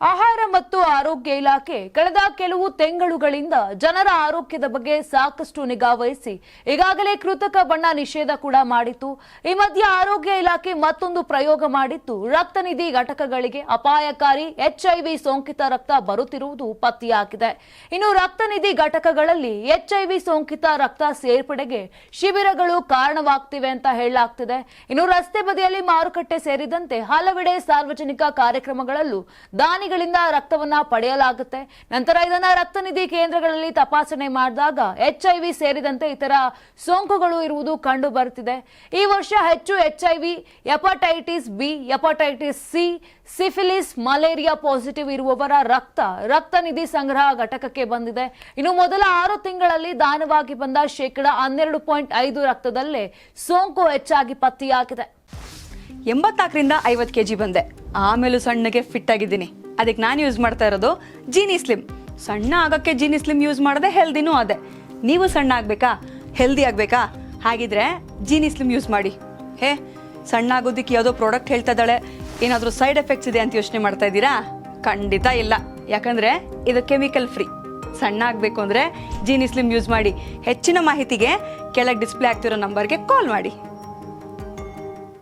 ಆಹಾರ ಮತ್ತು ಆರೋಗ್ಯ ಇಲಾಖೆ ಕಳೆದ ಕೆಲವು ತಿಂಗಳುಗಳಿಂದ ಜನರ ಆರೋಗ್ಯದ ಬಗ್ಗೆ ಸಾಕಷ್ಟು ನಿಗಾ ವಹಿಸಿ ಈಗಾಗಲೇ ಕೃತಕ ಬಣ್ಣ ನಿಷೇಧ ಕೂಡ ಮಾಡಿತ್ತು. ಈ ಮಧ್ಯೆ ಆರೋಗ್ಯ ಇಲಾಖೆ ಮತ್ತೊಂದು ಪ್ರಯೋಗ ಮಾಡಿತ್ತು. ರಕ್ತನಿಧಿ ಘಟಕಗಳಿಗೆ ಅಪಾಯಕಾರಿ HIV ಸೋಂಕಿತ ರಕ್ತ ಬರುತ್ತಿರುವುದು ಪತ್ತೆಯಾಗಿದೆ. ಇನ್ನು ರಕ್ತನಿಧಿ ಘಟಕಗಳಲ್ಲಿ HIV ಸೋಂಕಿತ ರಕ್ತ ಸೇರ್ಪಡೆಗೆ ಶಿಬಿರಗಳು ಕಾರಣವಾಗ್ತಿವೆ ಅಂತ ಹೇಳಲಾಗ್ತಿದೆ. ಇನ್ನು ರಸ್ತೆ ಬದಿಯಲ್ಲಿ ಮಾರುಕಟ್ಟೆ ಸೇರಿದಂತೆ ಹಲವೆಡೆ ಸಾರ್ವಜನಿಕ ಕಾರ್ಯಕ್ರಮಗಳಲ್ಲೂ ದಾನಿ ರಕ್ತವನ್ನ ಪಡೆಯಲಾಗುತ್ತೆ. ನಂತರ ಇದನ್ನ ರಕ್ತನಿಧಿ ಕೇಂದ್ರಗಳಲ್ಲಿ ತಪಾಸಣೆ ಮಾಡಿದಾಗ HIV ಸೇರಿದಂತೆ ಇತರ ಸೋಂಕುಗಳು ಇರುವುದು ಕಂಡು ಬರುತ್ತಿದೆ. ಈ ವರ್ಷ ಹೆಚ್ಚು HIV, hepatitis B, hepatitis C, syphilis, malaria positive ಇರುವವರ ರಕ್ತನಿಧಿ ಸಂಗ್ರಹ ಘಟಕಕ್ಕೆ ಬಂದಿದೆ. ಇನ್ನು ಮೊದಲ 6 ತಿಂಗಳಲ್ಲಿ ದಾನವಾಗಿ ಬಂದ 12.5% ರಕ್ತದಲ್ಲೇ ಸೋಂಕು ಹೆಚ್ಚಾಗಿ ಪತ್ತೆಯಾಗಿದೆ. 84ರಿಂದ 50 kg ಬಂದೆ. ಆಮೇಲೂ ಸಣ್ಣಗೆ ಫಿಟ್ ಆಗಿದ್ದೀನಿ. ಅದಕ್ಕೆ ನಾನು ಯೂಸ್ ಮಾಡ್ತಾ ಇರೋದು ಜೀನಿ ಸ್ಲಿಮ್. ಸಣ್ಣ ಆಗಕ್ಕೆ ಜೀನಿ ಸ್ಲಿಮ್ ಯೂಸ್ ಮಾಡಿದೆ, ಹೆಲ್ದಿನೂ ಅದೇ. ನೀವು ಸಣ್ಣ ಆಗಬೇಕಾ, ಹೆಲ್ದಿ ಆಗಬೇಕಾ? ಹಾಗಿದ್ರೆ ಜೀನಿ ಸ್ಲಿಮ್ ಯೂಸ್ ಮಾಡಿ. ಸಣ್ಣ ಆಗೋದಕ್ಕೆ ಯಾವುದೋ ಪ್ರಾಡಕ್ಟ್ ಹೇಳ್ತಾ ಇದ್ದಾಳೆ, ಏನಾದರೂ ಸೈಡ್ ಎಫೆಕ್ಟ್ಸ್ ಇದೆ ಅಂತ ಯೋಚನೆ ಮಾಡ್ತಾ ಇದ್ದೀರಾ? ಖಂಡಿತ ಇಲ್ಲ, ಯಾಕಂದರೆ ಇದು ಕೆಮಿಕಲ್ ಫ್ರೀ. ಸಣ್ಣ ಆಗಬೇಕು ಅಂದರೆ ಜೀನಿ ಸ್ಲಿಮ್ ಯೂಸ್ ಮಾಡಿ. ಹೆಚ್ಚಿನ ಮಾಹಿತಿಗೆ ಕೆಳಗೆ ಡಿಸ್ಪ್ಲೇ ಆಗ್ತಿರೋ ನಂಬರ್ಗೆ ಕಾಲ್ ಮಾಡಿ.